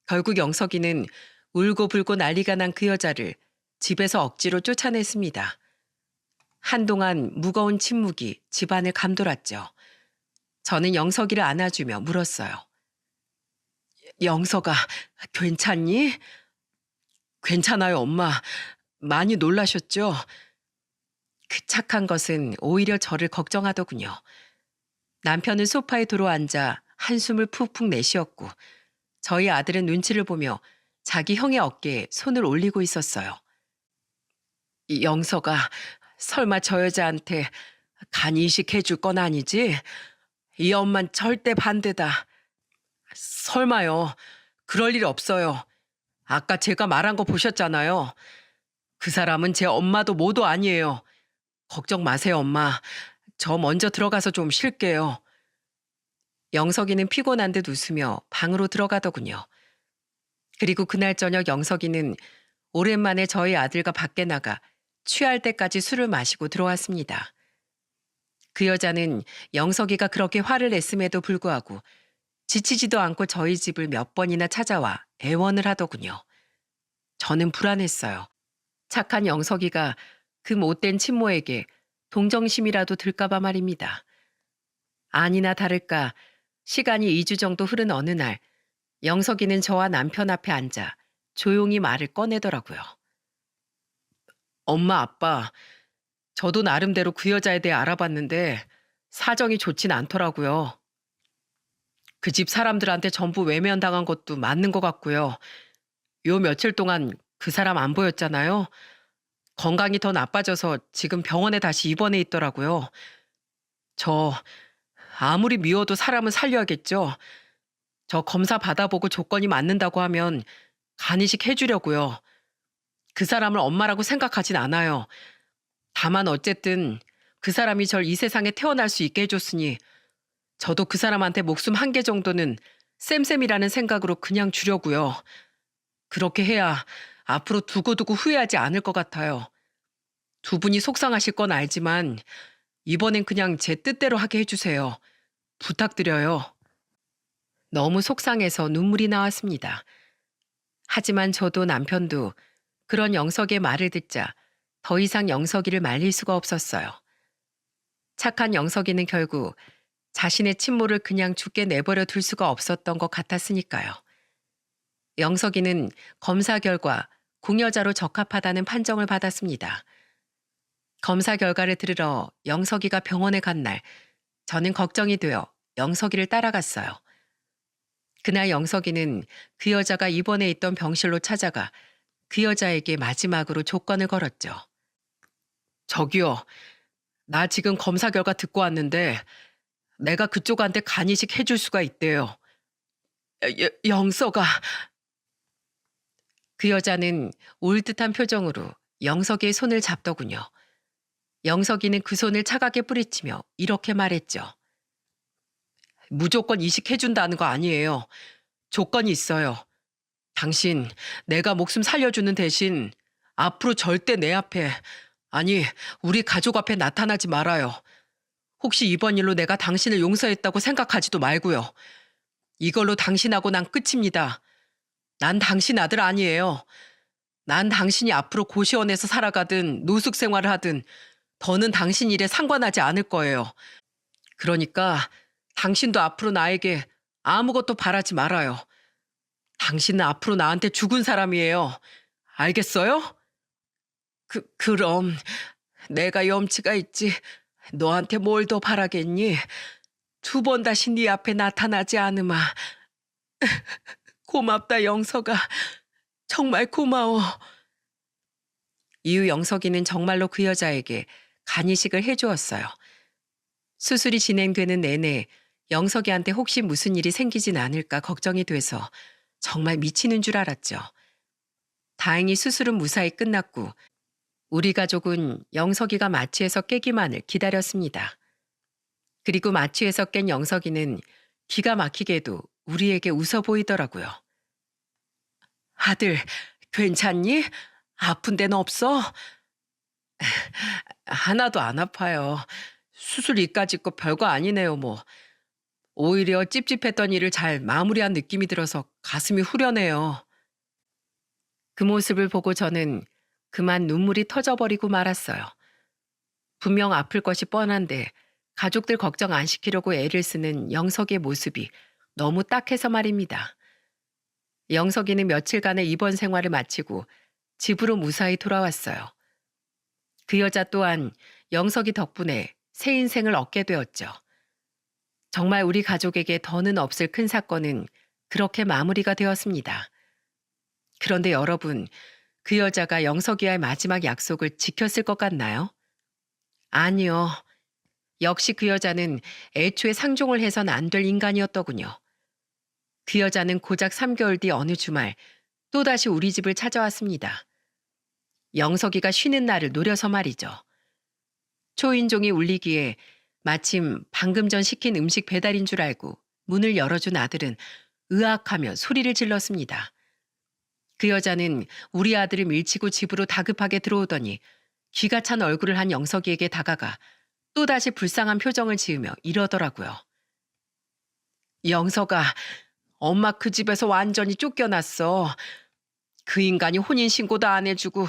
[SPEAKER 1] 결국 영석이는 울고불고 난리가 난 그 여자를 집에서 억지로 쫓아냈습니다. 한동안 무거운 침묵이 집안을 감돌았죠. 저는 영석이를 안아주며 물었어요. 영석아, 괜찮니? 괜찮아요, 엄마. 많이 놀라셨죠? 그 착한 것은 오히려 저를 걱정하더군요. 남편은 소파에 들어앉아 한숨을 푹푹 내쉬었고 저희 아들은 눈치를 보며 자기 형의 어깨에 손을 올리고 있었어요. 영석아, 설마 저 여자한테 간이식 해줄 건 아니지? 이 엄만 절대 반대다. 설마요. 그럴 일 없어요. 아까 제가 말한 거 보셨잖아요. 그 사람은 제 엄마도 모두 아니에요. 걱정 마세요, 엄마. 저 먼저 들어가서 좀 쉴게요. 영석이는 피곤한 듯 웃으며 방으로 들어가더군요. 그리고 그날 저녁 영석이는 오랜만에 저희 아들과 밖에 나가 취할 때까지 술을 마시고 들어왔습니다. 그 여자는 영석이가 그렇게 화를 냈음에도 불구하고 지치지도 않고 저희 집을 몇 번이나 찾아와 애원을 하더군요. 저는 불안했어요. 착한 영석이가 그 못된 친모에게 동정심이라도 들까봐 말입니다. 아니나 다를까 시간이 2주 정도 흐른 어느 날 영석이는 저와 남편 앞에 앉아 조용히 말을 꺼내더라고요. 엄마, 아빠, 저도 나름대로 그 여자에 대해 알아봤는데 사정이 좋진 않더라고요. 그 집 사람들한테 전부 외면당한 것도 맞는 것 같고요. 요 며칠 동안 그 사람 안 보였잖아요. 건강이 더 나빠져서 지금 병원에 다시 입원해 있더라고요. 저 아무리 미워도 사람은 살려야겠죠. 저 검사 받아보고 조건이 맞는다고 하면 간이식 해주려고요. 그 사람을 엄마라고 생각하진 않아요. 다만 어쨌든 그 사람이 절 이 세상에 태어날 수 있게 해줬으니 저도 그 사람한테 목숨 한 개 정도는 쌤쌤이라는 생각으로 그냥 주려고요. 그렇게 해야 앞으로 두고두고 후회하지 않을 것 같아요. 두 분이 속상하실 건 알지만 이번엔 그냥 제 뜻대로 하게 해주세요. 부탁드려요. 너무 속상해서 눈물이 나왔습니다. 하지만 저도 남편도 그런 영석의 말을 듣자 더 이상 영석이를 말릴 수가 없었어요. 착한 영석이는 결국 자신의 친모를 그냥 죽게 내버려 둘 수가 없었던 것 같았으니까요. 영석이는 검사 결과 궁여자로 적합하다는 판정을 받았습니다. 검사 결과를 들으러 영석이가 병원에 간 날, 저는 걱정이 되어 영석이를 따라갔어요. 그날 영석이는 그 여자가 입원해 있던 병실로 찾아가 그 여자에게 마지막으로 조건을 걸었죠. 저기요, 나 지금 검사 결과 듣고 왔는데 내가 그쪽한테 간이식 해줄 수가 있대요. 영석아. 그 여자는 울 듯한 표정으로 영석이의 손을 잡더군요. 영석이는 그 손을 차갑게 뿌리치며 이렇게 말했죠. 무조건 이식해준다는 거 아니에요. 조건이 있어요. 당신, 내가 목숨 살려주는 대신 앞으로 절대 내 앞에, 아니, 우리 가족 앞에 나타나지 말아요. 혹시 이번 일로 내가 당신을 용서했다고 생각하지도 말고요. 이걸로 당신하고 난 끝입니다. 난 당신 아들 아니에요. 난 당신이 앞으로 고시원에서 살아가든 노숙 생활을 하든 더는 당신 일에 상관하지 않을 거예요. 그러니까 당신도 앞으로 나에게 아무것도 바라지 말아요. 당신은 앞으로 나한테 죽은 사람이에요. 알겠어요? 그럼 내가 염치가 있지. 너한테 뭘 더 바라겠니? 두 번 다시 네 앞에 나타나지 않으마. 고맙다 영석아. 정말 고마워. 이후 영석이는 정말로 그 여자에게 간이식을 해주었어요. 수술이 진행되는 내내 영석이한테 혹시 무슨 일이 생기진 않을까 걱정이 돼서 정말 미치는 줄 알았죠. 다행히 수술은 무사히 끝났고 우리 가족은 영석이가 마취해서 깨기만을 기다렸습니다. 그리고 마취해서 깬 영석이는 기가 막히게도 우리에게 웃어 보이더라고요. 아들, 괜찮니? 아픈 데는 없어? 하나도 안 아파요. 수술 이까짓 거 별거 아니네요, 뭐. 오히려 찝찝했던 일을 잘 마무리한 느낌이 들어서 가슴이 후련해요. 그 모습을 보고 저는 그만 눈물이 터져버리고 말았어요. 분명 아플 것이 뻔한데 가족들 걱정 안 시키려고 애를 쓰는 영석의 모습이 너무 딱해서 말입니다. 영석이는 며칠간의 입원 생활을 마치고 집으로 무사히 돌아왔어요. 그 여자 또한 영석이 덕분에 새 인생을 얻게 되었죠. 정말 우리 가족에게 더는 없을 큰 사건은 그렇게 마무리가 되었습니다. 그런데 여러분, 그 여자가 영석이와의 마지막 약속을 지켰을 것 같나요? 아니요. 역시 그 여자는 애초에 상종을 해선 안 될 인간이었더군요. 그 여자는 고작 3개월 뒤 어느 주말 또다시 우리 집을 찾아왔습니다. 영석이가 쉬는 날을 노려서 말이죠. 초인종이 울리기에 마침 방금 전 시킨 음식 배달인 줄 알고 문을 열어준 아들은 으악하며 소리를 질렀습니다. 그 여자는 우리 아들을 밀치고 집으로 다급하게 들어오더니 기가 찬 얼굴을 한 영석이에게 다가가 또다시 불쌍한 표정을 지으며 이러더라고요. 영석아, 엄마 그 집에서 완전히 쫓겨났어. 그 인간이 혼인신고도 안 해주고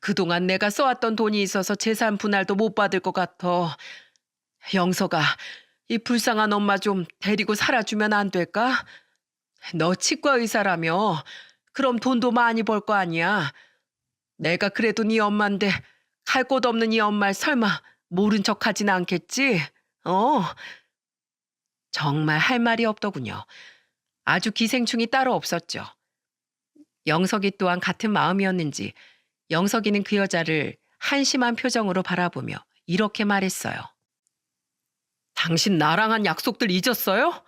[SPEAKER 1] 그동안 내가 써왔던 돈이 있어서 재산 분할도 못 받을 것 같아. 영석아, 이 불쌍한 엄마 좀 데리고 살아주면 안 될까? 너 치과 의사라며. 그럼 돈도 많이 벌 거 아니야. 내가 그래도 네 엄마인데 갈 곳 없는 이 엄마를 설마 모른 척 하진 않겠지? 어? 정말 할 말이 없더군요. 아주 기생충이 따로 없었죠. 영석이 또한 같은 마음이었는지 영석이는 그 여자를 한심한 표정으로 바라보며 이렇게 말했어요. 당신 나랑 한 약속들 잊었어요?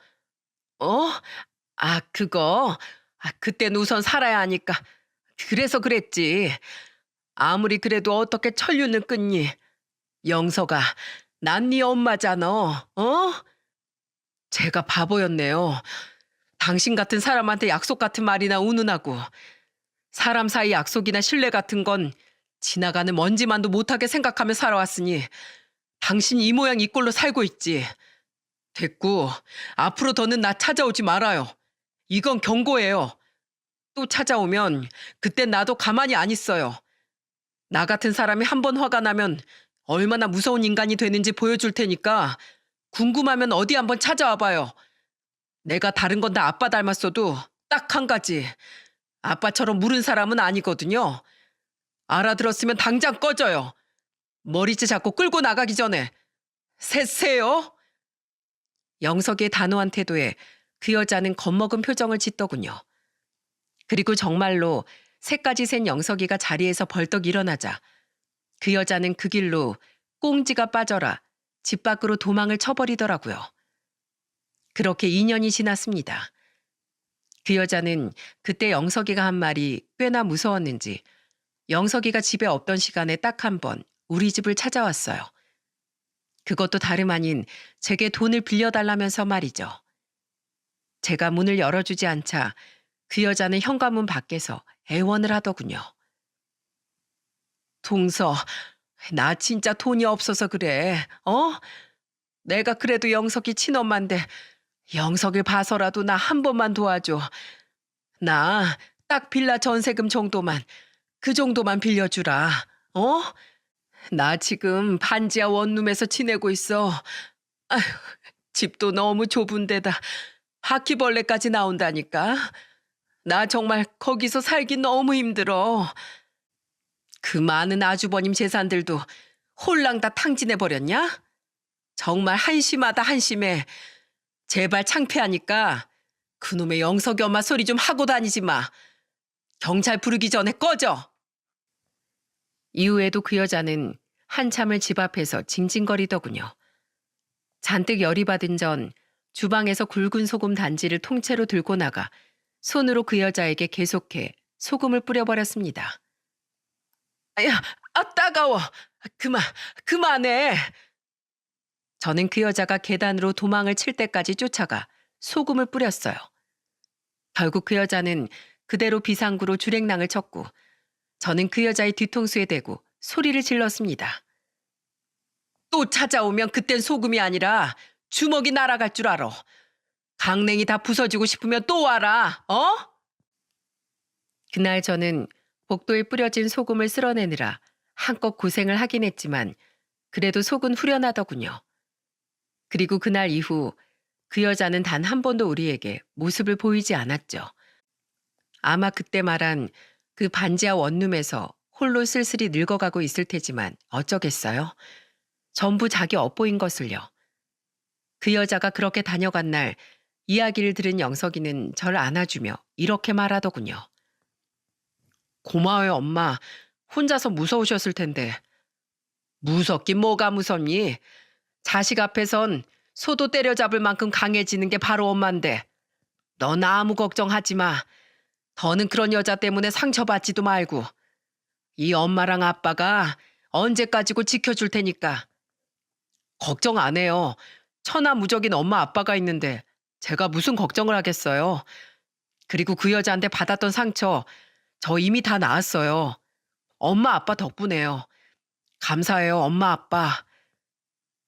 [SPEAKER 1] 어? 그거. 그땐 우선 살아야 하니까. 그래서 그랬지. 아무리 그래도 어떻게 천륜을 끊니? 영석아, 난 네 엄마잖아. 어? 제가 바보였네요. 당신 같은 사람한테 약속 같은 말이나 운운하고 사람 사이 약속이나 신뢰 같은 건 지나가는 먼지만도 못하게 생각하며 살아왔으니 당신 이 모양 이 꼴로 살고 있지. 됐고 앞으로 더는 나 찾아오지 말아요. 이건 경고예요. 또 찾아오면 그땐 나도 가만히 안 있어요. 나 같은 사람이 한 번 화가 나면 얼마나 무서운 인간이 되는지 보여줄 테니까 궁금하면 어디 한번 찾아와 봐요. 내가 다른 건 다 아빠 닮았어도 딱 한 가지. 아빠처럼 무른 사람은 아니거든요. 알아들었으면 당장 꺼져요. 머리채 잡고 끌고 나가기 전에. 셋세요. 영석의 단호한 태도에 그 여자는 겁먹은 표정을 짓더군요. 그리고 정말로 새까지 센 영석이가 자리에서 벌떡 일어나자 그 여자는 그 길로 꽁지가 빠져라 집 밖으로 도망을 쳐버리더라고요. 그렇게 2년이 지났습니다. 그 여자는 그때 영석이가 한 말이 꽤나 무서웠는지 영석이가 집에 없던 시간에 딱 한 번 우리 집을 찾아왔어요. 그것도 다름 아닌 제게 돈을 빌려달라면서 말이죠. 제가 문을 열어주지 않자 그 여자는 현관문 밖에서 애원을 하더군요. 동서, 나 진짜 돈이 없어서 그래. 어? 내가 그래도 영석이 친엄마인데 영석을 봐서라도 나 한 번만 도와줘. 나 딱 빌라 전세금 정도만, 그 정도만 빌려주라. 어? 나 지금 반지하 원룸에서 지내고 있어. 아휴, 집도 너무 좁은 데다 바퀴벌레까지 나온다니까. 나 정말 거기서 살기 너무 힘들어. 그 많은 아주버님 재산들도 홀랑 다 탕진해버렸냐? 정말 한심하다 한심해. 제발 창피하니까 그놈의 영석이 엄마 소리 좀 하고 다니지 마. 경찰 부르기 전에 꺼져. 이후에도 그 여자는 한참을 집 앞에서 징징거리더군요. 잔뜩 열이 받은 전 주방에서 굵은 소금 단지를 통째로 들고 나가 손으로 그 여자에게 계속해 소금을 뿌려버렸습니다. 야, 따가워. 그만해. 저는 그 여자가 계단으로 도망을 칠 때까지 쫓아가 소금을 뿌렸어요. 결국 그 여자는 그대로 비상구로 주랭랑을 쳤고 저는 그 여자의 뒤통수에 대고 소리를 질렀습니다. 또 찾아오면 그땐 소금이 아니라 주먹이 날아갈 줄 알아. 강냉이 다 부서지고 싶으면 또 와라. 어? 그날 저는 복도에 뿌려진 소금을 쓸어내느라 한껏 고생을 하긴 했지만 그래도 속은 후련하더군요. 그리고 그날 이후 그 여자는 단 한 번도 우리에게 모습을 보이지 않았죠. 아마 그때 말한 그 반지하 원룸에서 홀로 쓸쓸히 늙어가고 있을 테지만 어쩌겠어요. 전부 자기 업보인 것을요. 그 여자가 그렇게 다녀간 날 이야기를 들은 영석이는 절 안아주며 이렇게 말하더군요. 고마워요 엄마. 혼자서 무서우셨을 텐데. 무섭긴 뭐가 무섭니? 자식 앞에선 소도 때려잡을 만큼 강해지는 게 바로 엄마인데. 넌 아무 걱정하지 마. 더는 그런 여자 때문에 상처받지도 말고. 이 엄마랑 아빠가 언제까지고 지켜줄 테니까. 걱정 안 해요. 천하무적인 엄마 아빠가 있는데 제가 무슨 걱정을 하겠어요. 그리고 그 여자한테 받았던 상처 저 이미 다 나았어요. 엄마 아빠 덕분에요. 감사해요 엄마 아빠.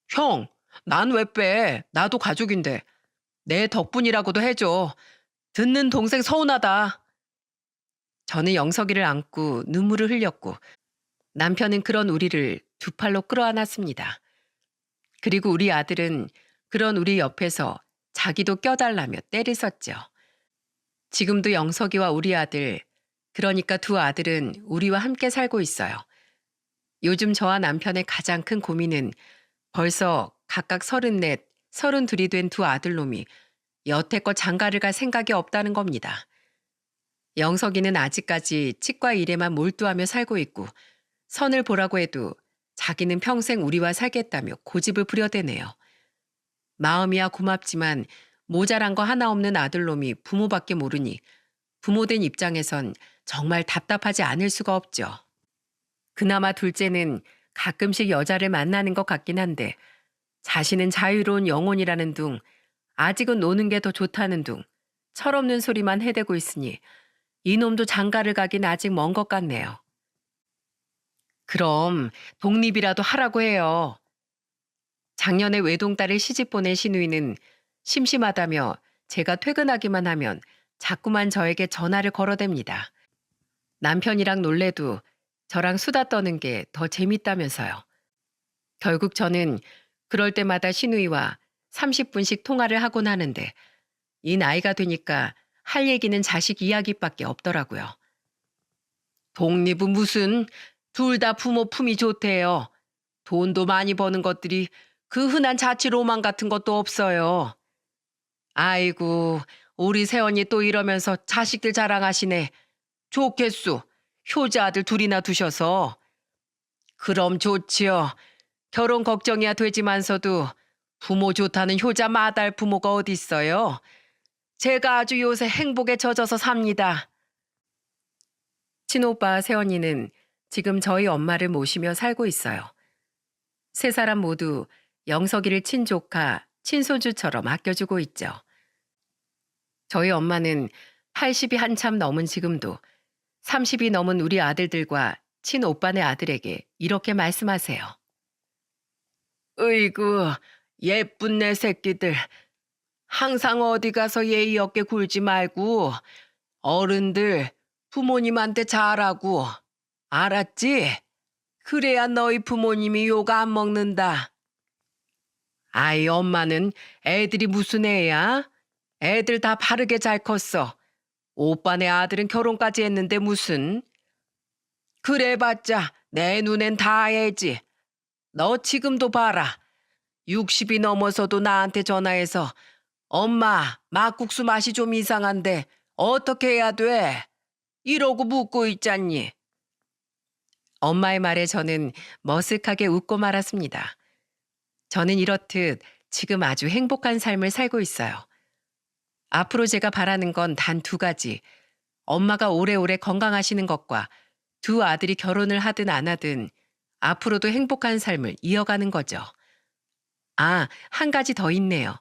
[SPEAKER 1] 형, 난 왜 빼? 나도 가족인데. 내 덕분이라고도 해줘. 듣는 동생 서운하다. 저는 영석이를 안고 눈물을 흘렸고 남편은 그런 우리를 두 팔로 끌어안았습니다. 그리고 우리 아들은 그런 우리 옆에서 자기도 껴달라며 떼를 썼죠. 지금도 영석이와 우리 아들, 그러니까 두 아들은 우리와 함께 살고 있어요. 요즘 저와 남편의 가장 큰 고민은 벌써 각각 34, 32이 된 두 아들놈이 여태껏 장가를 갈 생각이 없다는 겁니다. 영석이는 아직까지 치과 일에만 몰두하며 살고 있고 선을 보라고 해도 자기는 평생 우리와 살겠다며 고집을 부려대네요. 마음이야 고맙지만 모자란 거 하나 없는 아들놈이 부모밖에 모르니 부모된 입장에선 정말 답답하지 않을 수가 없죠. 그나마 둘째는 가끔씩 여자를 만나는 것 같긴 한데 자신은 자유로운 영혼이라는 둥, 아직은 노는 게 더 좋다는 둥, 철없는 소리만 해대고 있으니 이놈도 장가를 가긴 아직 먼 것 같네요. 그럼 독립이라도 하라고 해요. 작년에 외동딸을 시집 보낸 시누이는 심심하다며 제가 퇴근하기만 하면 자꾸만 저에게 전화를 걸어댑니다. 남편이랑 놀래도 저랑 수다 떠는 게 더 재밌다면서요. 결국 저는 그럴 때마다 시누이와 30분씩 통화를 하곤 하는데 이 나이가 되니까 할 얘기는 자식 이야기밖에 없더라고요. 독립은 무슨 둘 다 부모 품이 좋대요. 돈도 많이 버는 것들이 그 흔한 자취 로망 같은 것도 없어요. 아이고, 우리 새언니 또 이러면서 자식들 자랑하시네. 좋겠수. 효자 아들 둘이나 두셔서. 그럼 좋지요. 결혼 걱정이야 되지만서도 부모 좋다는 효자 마달 부모가 어디 있어요. 제가 아주 요새 행복에 젖어서 삽니다. 친오빠 새언니는 지금 저희 엄마를 모시며 살고 있어요. 세 사람 모두 영석이를 친조카, 친손주처럼 아껴주고 있죠. 저희 엄마는 80이 한참 넘은 지금도 30이 넘은 우리 아들들과 친오빠네 아들에게 이렇게 말씀하세요. 으이구, 예쁜 내 새끼들. 항상 어디 가서 예의 없게 굴지 말고 어른들 부모님한테 잘하고 알았지? 그래야 너희 부모님이 욕 안 먹는다. 아이 엄마는 애들이 무슨 애야? 애들 다 바르게 잘 컸어. 오빠네 아들은 결혼까지 했는데 무슨. 그래봤자 내 눈엔 다 애지. 너 지금도 봐라. 60이 넘어서도 나한테 전화해서 엄마 막국수 맛이 좀 이상한데 어떻게 해야 돼? 이러고 묻고 있잖니. 엄마의 말에 저는 머쓱하게 웃고 말았습니다. 저는 이렇듯 지금 아주 행복한 삶을 살고 있어요. 앞으로 제가 바라는 건 단 두 가지. 엄마가 오래오래 건강하시는 것과 두 아들이 결혼을 하든 안 하든 앞으로도 행복한 삶을 이어가는 거죠. 아, 한 가지 더 있네요.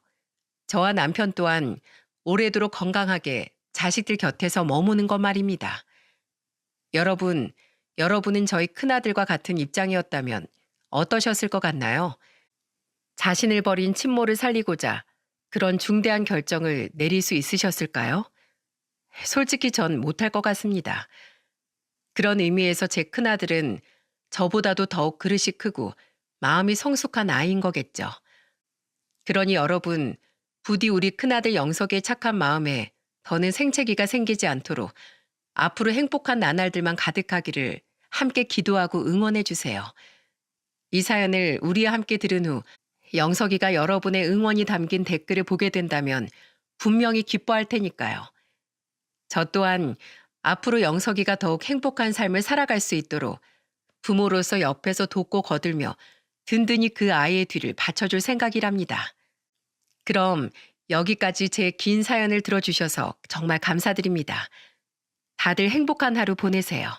[SPEAKER 1] 저와 남편 또한 오래도록 건강하게 자식들 곁에서 머무는 것 말입니다. 여러분은 저희 큰아들과 같은 입장이었다면 어떠셨을 것 같나요? 자신을 버린 친모를 살리고자 그런 중대한 결정을 내릴 수 있으셨을까요? 솔직히 전 못할 것 같습니다. 그런 의미에서 제 큰아들은 저보다도 더욱 그릇이 크고 마음이 성숙한 아이인 거겠죠. 그러니 여러분, 부디 우리 큰아들 영석의 착한 마음에 더는 생채기가 생기지 않도록 앞으로 행복한 나날들만 가득하기를 함께 기도하고 응원해 주세요. 이 사연을 우리와 함께 들은 후 영석이가 여러분의 응원이 담긴 댓글을 보게 된다면 분명히 기뻐할 테니까요. 저 또한 앞으로 영석이가 더욱 행복한 삶을 살아갈 수 있도록 부모로서 옆에서 돕고 거들며 든든히 그 아이의 뒤를 받쳐줄 생각이랍니다. 그럼 여기까지 제 긴 사연을 들어주셔서 정말 감사드립니다. 다들 행복한 하루 보내세요.